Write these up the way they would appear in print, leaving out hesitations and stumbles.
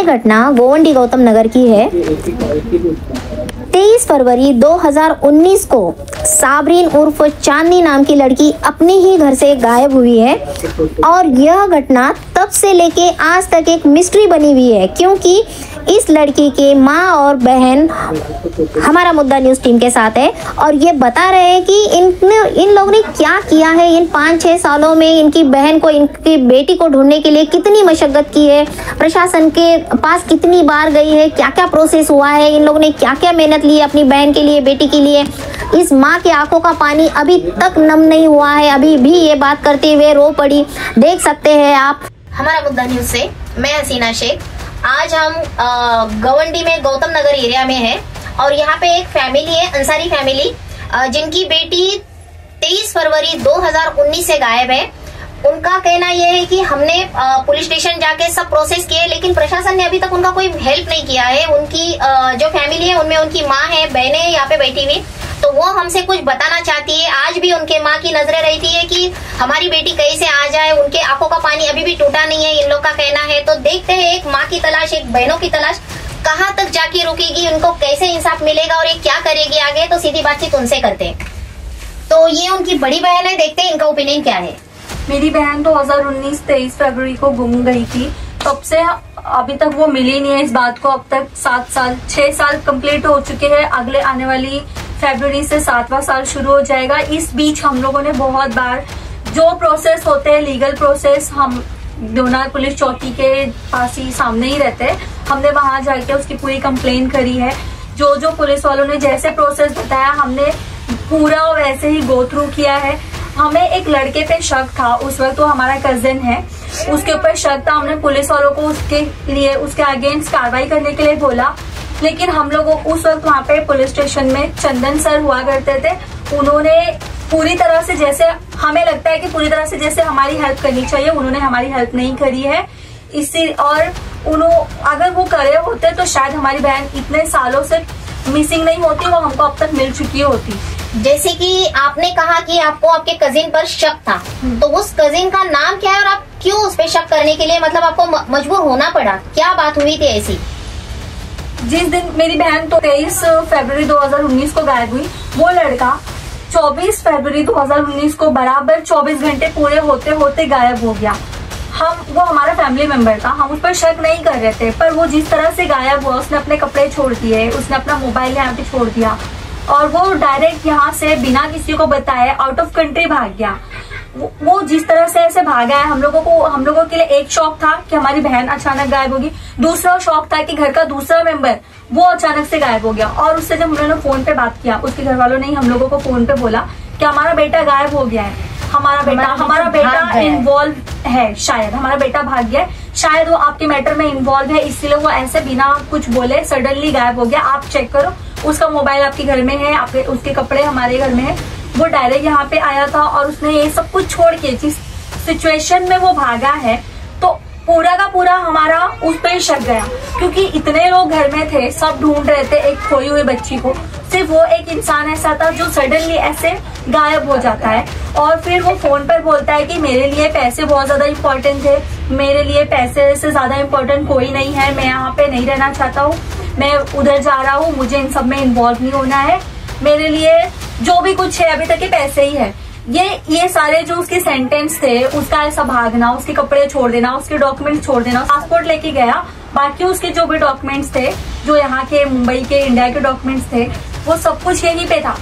ये घटना गोवंडी गौतम नगर की है। 23 फरवरी 2019 को साबरीन उर्फ चांदनी नाम की लड़की अपने ही घर से गायब हुई है और यह घटना तब से लेके आज तक एक मिस्ट्री बनी हुई है, क्योंकि इस लड़की के माँ और बहन हमारा मुद्दा न्यूज़ टीम के साथ है और ये बता रहे हैं कि इन लोगों ने क्या किया है। इन 5-6 सालों में इनकी बहन को, इनकी बेटी को ढूंढने के लिए कितनी मशक्कत की है, प्रशासन के पास कितनी बार गई है, क्या क्या प्रोसेस हुआ है, इन लोगों ने क्या क्या मेहनत ली है अपनी बहन के लिए, बेटी के लिए। इस माँ की आंखों का पानी अभी तक नम नहीं हुआ है, अभी भी ये बात करते हुए रो पड़ी। देख सकते हैं आप हमारा मुद्दा न्यूज़ से, मैं हसीना शेख। आज हम गवंडी में गौतम नगर एरिया में है और यहाँ पे एक फैमिली है, अंसारी फैमिली, जिनकी बेटी 23 फरवरी 2019 से गायब है। उनका कहना यह है कि हमने पुलिस स्टेशन जाके सब प्रोसेस किए, लेकिन प्रशासन ने अभी तक उनका कोई हेल्प नहीं किया है। उनकी जो फैमिली है उनमें उनकी माँ है, बहनें यहाँ पे बैठी हुई, तो वो हमसे कुछ बताना चाहती है। आज भी उनके माँ की नजरें रहती है कि हमारी बेटी कैसे आ जाए, उनके आंखों का पानी अभी भी टूटा नहीं है, इन लोग का कहना है। तो देखते हैं एक माँ की तलाश, एक बहनों की तलाश कहाँ तक जाके रुकेगी, उनको कैसे इंसाफ मिलेगा और ये क्या करेगी आगे। तो सीधी बातचीत उनसे करते हैं। तो ये उनकी बड़ी बहन है, देखते हैं इनका ओपिनियन क्या है। मेरी बहन 2019 23 फरवरी को गुम गई थी, तब से अभी तक वो मिली नहीं है। इस बात को अब तक 6 साल कंप्लीट हो चुके हैं। अगले आने वाली फरवरी से 7वां साल शुरू हो जाएगा। इस बीच हम लोगों ने बहुत बार जो प्रोसेस होते हैं, लीगल प्रोसेस, हम दोना पुलिस चौकी के पास ही सामने ही रहते हैं, हमने वहां जाके उसकी पूरी कंप्लेन करी है। जो पुलिस वालों ने जैसे प्रोसेस बताया हमने पूरा वैसे ही गो थ्रू किया है। हमें एक लड़के पे शक था, उस वक्त वो हमारा कजिन है, उसके ऊपर शक था। हमने पुलिस वालों को उसके अगेंस्ट कार्रवाई करने के लिए बोला, लेकिन हम लोगों उस वक्त वहाँ पे पुलिस स्टेशन में चंदन सर हुआ करते थे। उन्होंने पूरी तरह से, जैसे हमें लगता है कि पूरी तरह से जैसे हमारी हेल्प करनी चाहिए, उन्होंने हमारी हेल्प नहीं करी है। और अगर वो करे होते तो शायद हमारी बहन इतने सालों से मिसिंग नहीं होती, वो हमको अब तक मिल चुकी होती। जैसे कि आपने कहा कि आपको आपके कजिन पर शक था, तो उस कजिन का नाम क्या है और आप क्यों उस पे शक करने के लिए मतलब आपको मजबूर होना पड़ा, क्या बात हुई थी ऐसी? जिस दिन मेरी बहन तो 23 फरवरी 2019 को गायब हुई, वो लड़का 24 फरवरी 2019 को बराबर 24 घंटे पूरे होते होते गायब हो गया। वो हमारा फैमिली मेंबर था, हम उस पर शक नहीं कर रहे थे, पर वो जिस तरह से गायब हुआ, उसने अपने कपड़े छोड़ दिए, उसने अपना मोबाइल यहाँ पे छोड़ दिया और वो डायरेक्ट यहाँ से बिना किसी को बताए आउट ऑफ कंट्री भाग गया। वो जिस तरह से ऐसे भागा है, हम लोगों के लिए एक शौक था कि हमारी बहन अचानक गायब होगी, दूसरा शौक था कि घर का दूसरा मेंबर वो अचानक से गायब हो गया। और उससे जब हम लोगों ने फोन पे बात किया, उसके घर वालों ने हम लोगों को फोन पे बोला कि हमारा बेटा गायब हो गया है, हमारा बेटा इन्वॉल्व है, शायद हमारा बेटा भाग गया है, शायद वो आपके मैटर में इन्वॉल्व है, इसलिए वो ऐसे बिना कुछ बोले सडनली गायब हो गया। आप चेक करो, उसका मोबाइल आपके घर में है, उसके कपड़े हमारे घर में है। वो डायरेक्ट यहाँ पे आया था और उसने ये सब कुछ छोड़ के जिस सिचुएशन में वो भागा है, तो पूरा का पूरा हमारा उस पर शक गया, क्योंकि इतने लोग घर में थे, सब ढूंढ रहे थे एक खोई हुई बच्ची को। सिर्फ वो एक इंसान ऐसा था जो सडनली ऐसे गायब हो जाता है और फिर वो फोन पर बोलता है कि मेरे लिए पैसे बहुत ज्यादा इम्पोर्टेंट थे, मेरे लिए पैसे से ज्यादा इम्पोर्टेंट कोई नहीं है, मैं यहाँ पे नहीं रहना चाहता हूँ, मैं उधर जा रहा हूँ, मुझे इन सब में इन्वॉल्व नहीं होना है, मेरे लिए जो भी कुछ है अभी तक के पैसे ही है। ये सारे जो उसके सेंटेंस थे, उसका ऐसा भागना, उसके कपड़े छोड़ देना, उसके डॉक्यूमेंट्स छोड़ देना, पासपोर्ट लेके गया, बाकी उसके जो भी डॉक्यूमेंट्स थे, जो यहाँ के मुंबई के इंडिया के डॉक्यूमेंट्स थे, वो सब कुछ यहीं पे था।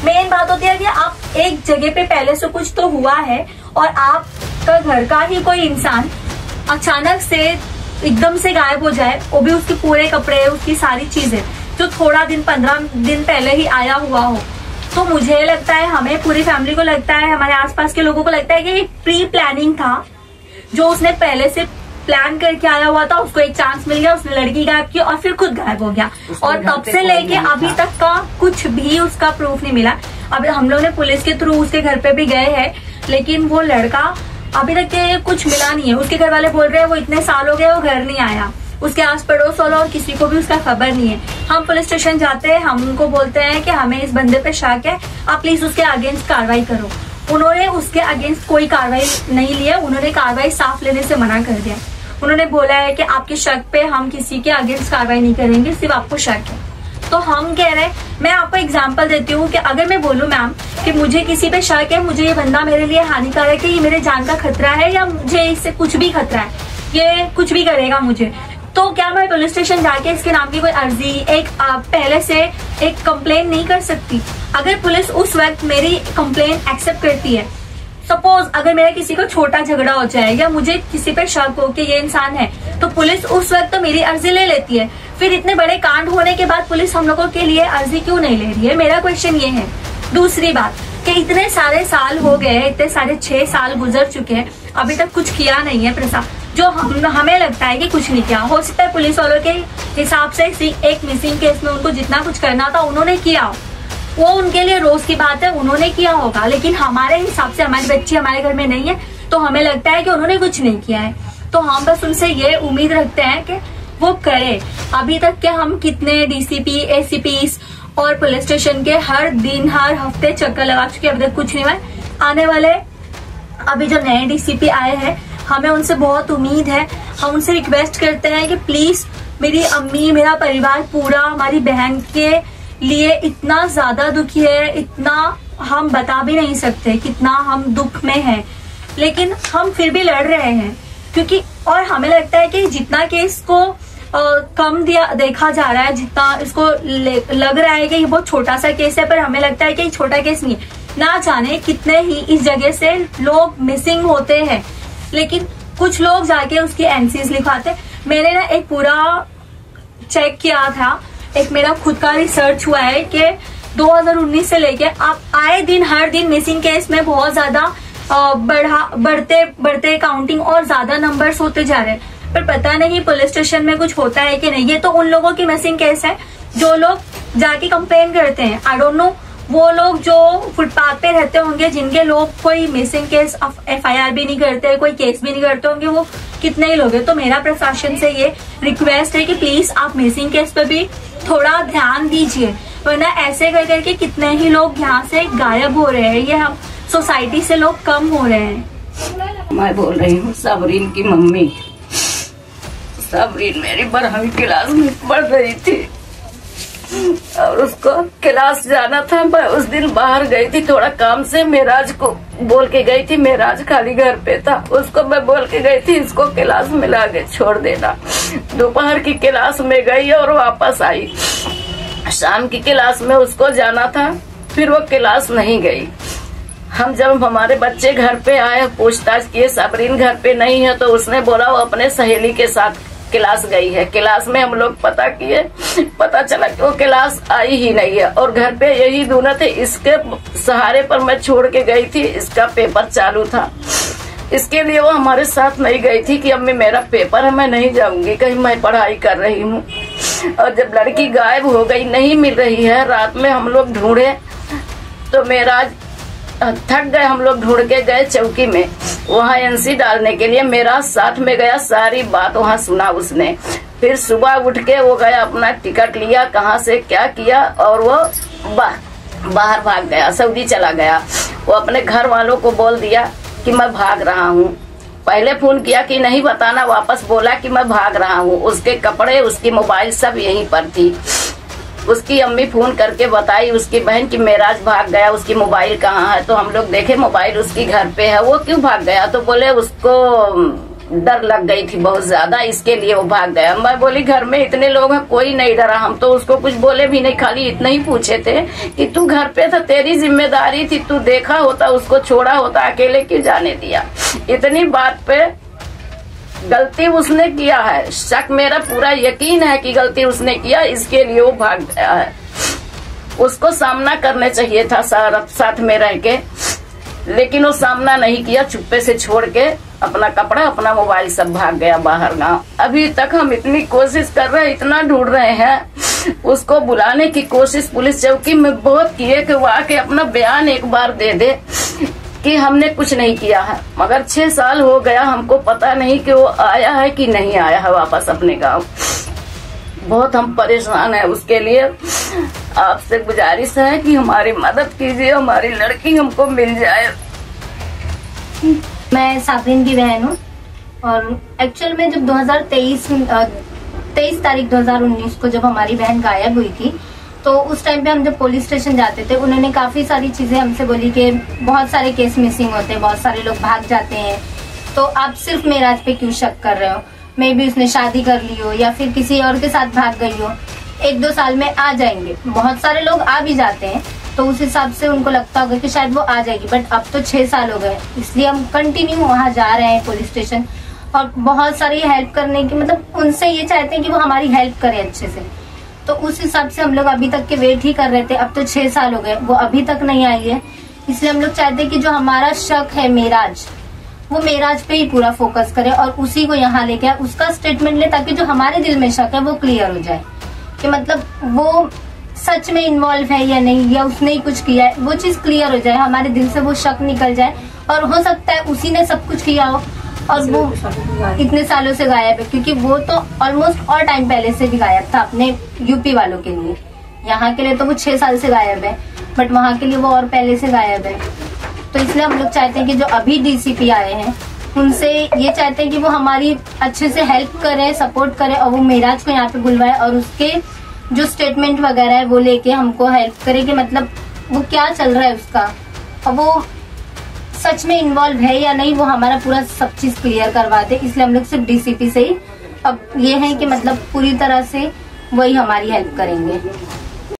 मेन बात होती है कि आप एक जगह पे पहले से कुछ तो हुआ है और आपका घर का ही कोई इंसान अचानक से एकदम से गायब हो जाए, वो भी उसके पूरे कपड़े, उसकी सारी चीजें, जो थोड़ा दिन 15 दिन पहले ही आया हुआ हो। तो मुझे लगता है, हमें पूरी फैमिली को लगता है, हमारे आसपास के लोगों को लगता है कि ये प्री प्लानिंग था, जो उसने पहले से प्लान करके आया हुआ था, उसको एक चांस मिल गया, उसने लड़की गायब की और फिर खुद गायब हो गया। और तब से लेके अभी तक का कुछ भी उसका प्रूफ नहीं मिला। अब हम लोग ने पुलिस के थ्रू उसके घर पे भी गए हैं, लेकिन वो लड़का अभी तक के कुछ मिला नहीं है। उसके घर वाले बोल रहे हैं वो इतने साल हो गए वो घर नहीं आया, उसके आस पड़ोस वालों और किसी को भी उसका खबर नहीं है। हम पुलिस स्टेशन जाते हैं, हम उनको बोलते हैं कि हमें इस बंदे पे शक है, आप प्लीज उसके अगेंस्ट कार्रवाई करो। उन्होंने उसके अगेंस्ट कोई कार्रवाई नहीं लिया, उन्होंने कार्रवाई साफ लेने से मना कर दिया। उन्होंने बोला है कि आपके शक पे हम किसी के अगेंस्ट कार्रवाई नहीं करेंगे, सिर्फ आपको शक है। तो हम कह रहे हैं, मैं आपको एग्जांपल देती हूँ कि अगर मैं बोलूँ मैम कि मुझे किसी पे शक है, मुझे ये बंदा मेरे लिए हानिकारक है, ये मेरे जान का खतरा है या मुझे इससे कुछ भी खतरा है, ये कुछ भी करेगा मुझे, तो क्या मैं पुलिस स्टेशन जाके इसके नाम की कोई अर्जी एक पहले से एक कंप्लेन नहीं कर सकती? अगर पुलिस उस वक्त मेरी कंप्लेन एक्सेप्ट करती है, सपोज अगर मेरा किसी को छोटा झगड़ा हो जाए या मुझे किसी पे शक हो कि ये इंसान है, तो पुलिस उस वक्त तो मेरी अर्जी ले लेती है। फिर इतने बड़े कांड होने के बाद पुलिस हम लोगों के लिए अर्जी क्यों नहीं ले रही है? मेरा क्वेश्चन ये है। दूसरी बात कि इतने सारे साल हो गए, इतने सारे 6 साल गुजर चुके हैं, अभी तक कुछ किया नहीं है प्रशासन, जो हमें लगता है कि कुछ नहीं किया। हो सकता है पुलिस वालों के हिसाब से एक मिसिंग केस में उनको जितना कुछ करना था उन्होंने किया, वो उनके लिए रोज की बात है, उन्होंने किया होगा, लेकिन हमारे हिसाब से हमारी बच्ची हमारे घर में नहीं है, तो हमें लगता है कि उन्होंने कुछ नहीं किया है। तो हम बस उनसे ये उम्मीद रखते हैं कि वो करे। अभी तक के हम कितने डीसीपी, एसीपीस और पुलिस स्टेशन के हर दिन हर हफ्ते चक्कर लगा चुके, अभी तक कुछ नहीं हुआ। आने वाले अभी जो नए डीसीपी आए हैं, हमें उनसे बहुत उम्मीद है। हम उनसे रिक्वेस्ट करते हैं कि प्लीज मेरी अम्मी, मेरा परिवार पूरा हमारी बहन के लिए इतना ज्यादा दुखी है, इतना हम बता भी नहीं सकते कितना हम दुख में हैं, लेकिन हम फिर भी लड़ रहे हैं क्योंकि, और हमें लगता है कि जितना केस को कम देखा जा रहा है, जितना इसको लग रहा है कि ये बहुत छोटा सा केस है, पर हमें लगता है कि ये छोटा केस नहीं है। ना जाने कितने ही इस जगह से लोग मिसिंग होते हैं, लेकिन कुछ लोग जाके उसकी एनसीज लिखवाते। मैंने ना एक पूरा चेक किया था, एक मेरा खुद का रिसर्च हुआ है कि 2019 से लेके अब आए दिन हर दिन मिसिंग केस में बहुत ज्यादा बढ़ते काउंटिंग और ज्यादा नंबर्स होते जा रहे हैं, पर पता नहीं पुलिस स्टेशन में कुछ होता है कि नहीं। ये तो उन लोगों की मिसिंग केस है जो लोग जाके कंप्लेन करते हैं। आई डोंट नो वो लोग जो फुटपाथ पे रहते होंगे, जिनके लोग कोई मिसिंग केस FIR भी नहीं करते, कोई केस भी नहीं करते होंगे, वो कितने ही लोग हैं। तो मेरा प्रशासन से ये रिक्वेस्ट है कि प्लीज आप मिसिंग केस पे भी थोड़ा ध्यान दीजिए, वरना ऐसे कर करके कितने ही लोग यहाँ से गायब हो रहे हैं, ये हम सोसाइटी से लोग कम हो रहे हैं। मैं बोल रही हूँ सबरीन की मम्मी। सबरीन मेरी 12वीं क्लास में पढ़ रही थी और उसको क्लास जाना था। मैं उस दिन बाहर गई थी थोड़ा काम से, मेराज को बोल के गई थी, मेराज खाली घर पे था, उसको मैं बोल के गई थी इसको क्लास में लाके छोड़ देना। दोपहर की क्लास में गई और वापस आई, शाम की क्लास में उसको जाना था, फिर वो क्लास नहीं गई। हम जब हमारे बच्चे घर पे आए, पूछताछ किए, सबरीन घर पे नहीं है, तो उसने बोला वो अपने सहेली के साथ क्लास गई है। क्लास में हम लोग पता किए, पता चला कि वो क्लास आई ही नहीं है और घर पे यही दोनों थे। इसके सहारे पर मैं छोड़ के गई थी, इसका पेपर चालू था, इसके लिए वो हमारे साथ नहीं गई थी कि अम्मी मेरा पेपर है, मैं नहीं जाऊंगी, कहीं मैं पढ़ाई कर रही हूँ। और जब लड़की गायब हो गई, नहीं मिल रही है, रात में हम लोग ढूंढे तो मेरा थक गए, हम लोग ढूंढ के गए चौकी में, वहाँ NC डालने के लिए मेरा साथ में गया, सारी बात वहाँ सुना उसने। फिर सुबह उठ के वो गया, अपना टिकट लिया, कहाँ से क्या किया, और वो बाहर भाग गया, सऊदी चला गया। वो अपने घर वालों को बोल दिया कि मैं भाग रहा हूँ। पहले फोन किया कि नहीं बताना, वापस बोला कि मैं भाग रहा हूँ। उसके कपड़े, उसकी मोबाइल सब यहीं पर थी। उसकी अम्मी फोन करके बताई उसकी बहन कि मेराज भाग गया, उसकी मोबाइल कहाँ है। तो हम लोग देखे मोबाइल उसकी घर पे है। वो क्यों भाग गया? तो बोले उसको डर लग गई थी बहुत ज्यादा, इसके लिए वो भाग गया। मैं बोली घर में इतने लोग हैं, कोई नहीं डरा। हम तो उसको कुछ बोले भी नहीं, खाली इतना ही पूछे थे कि तू घर पे था, तेरी जिम्मेदारी थी, तू देखा होता, उसको छोड़ा होता, अकेले क्यों जाने दिया। इतनी बात पे गलती उसने किया है, शक मेरा पूरा यकीन है कि गलती उसने किया, इसके लिए वो भाग गया है। उसको सामना करने चाहिए था साथ में रह के, लेकिन वो सामना नहीं किया, चुप्पे से छोड़ के अपना कपड़ा, अपना मोबाइल सब भाग गया बाहर गाँव। अभी तक हम इतनी कोशिश कर रहे हैं, इतना ढूंढ रहे हैं, उसको बुलाने की कोशिश पुलिस चौकी में बहुत किए कि वो आके अपना बयान एक बार दे दे कि हमने कुछ नहीं किया है। मगर 6 साल हो गया, हमको पता नहीं कि वो आया है कि नहीं आया है वापस अपने गांव। बहुत हम परेशान हैं। उसके लिए आपसे गुजारिश है कि हमारी मदद कीजिए, हमारी लड़की हमको मिल जाए। मैं साबरीन की बहन हूँ। और एक्चुअल में जब 23 तारीख 2019 को जब हमारी बहन गायब हुई थी, तो उस टाइम पे हम जब पुलिस स्टेशन जाते थे, उन्होंने काफी सारी चीजें हमसे बोली कि बहुत सारे केस मिसिंग होते हैं, बहुत सारे लोग भाग जाते हैं, तो आप सिर्फ मेराज पे क्यों शक कर रहे हो, मे भी उसने शादी कर ली हो या फिर किसी और के साथ भाग गई हो, 1-2 साल में आ जाएंगे। बहुत सारे लोग आ भी जाते हैं, तो उस हिसाब से उनको लगता होगा कि शायद वो आ जाएगी, बट अब तो 6 साल हो गए, इसलिए हम कंटिन्यू वहां जा रहे हैं पुलिस स्टेशन, और बहुत सारी हेल्प करने की, मतलब उनसे ये चाहते हैं कि वो हमारी हेल्प करे अच्छे से। तो उस हिसाब से हम लोग अभी तक के वेट ही कर रहे थे। अब तो 6 साल हो गए, वो अभी तक नहीं आई है, इसलिए हम लोग चाहते हैं कि जो हमारा शक है मेराज, वो मेराज पे ही पूरा फोकस करे और उसी को यहाँ लेके आए, उसका स्टेटमेंट ले, ताकि जो हमारे दिल में शक है वो क्लियर हो जाए कि मतलब वो सच में इन्वॉल्व है या नहीं, या उसने ही कुछ किया है, वो चीज क्लियर हो जाए, हमारे दिल से वो शक निकल जाए। और हो सकता है उसी ने सब कुछ किया हो और वो इतने सालों से गायब है, क्योंकि वो तो ऑलमोस्ट और टाइम पहले से भी गायब था अपने यूपी वालों के लिए। यहाँ के लिए तो वो 6 साल से गायब है, बट वहाँ के लिए वो और पहले से गायब है। तो इसलिए हम लोग चाहते हैं कि जो अभी डीसीपी आए हैं, उनसे ये चाहते हैं कि वो हमारी अच्छे से हेल्प करें, सपोर्ट करें, और वो मेराज को यहाँ पे बुलवाए और उसके जो स्टेटमेंट वगैरह है वो लेके हमको हेल्प करे कि मतलब वो क्या चल रहा है उसका, और वो सच में इन्वॉल्व है या नहीं, वो हमारा पूरा सब चीज क्लियर करवा दे। इसलिए हम लोग सिर्फ डीसीपी से ही अब ये है कि मतलब पूरी तरह से वही हमारी हेल्प करेंगे।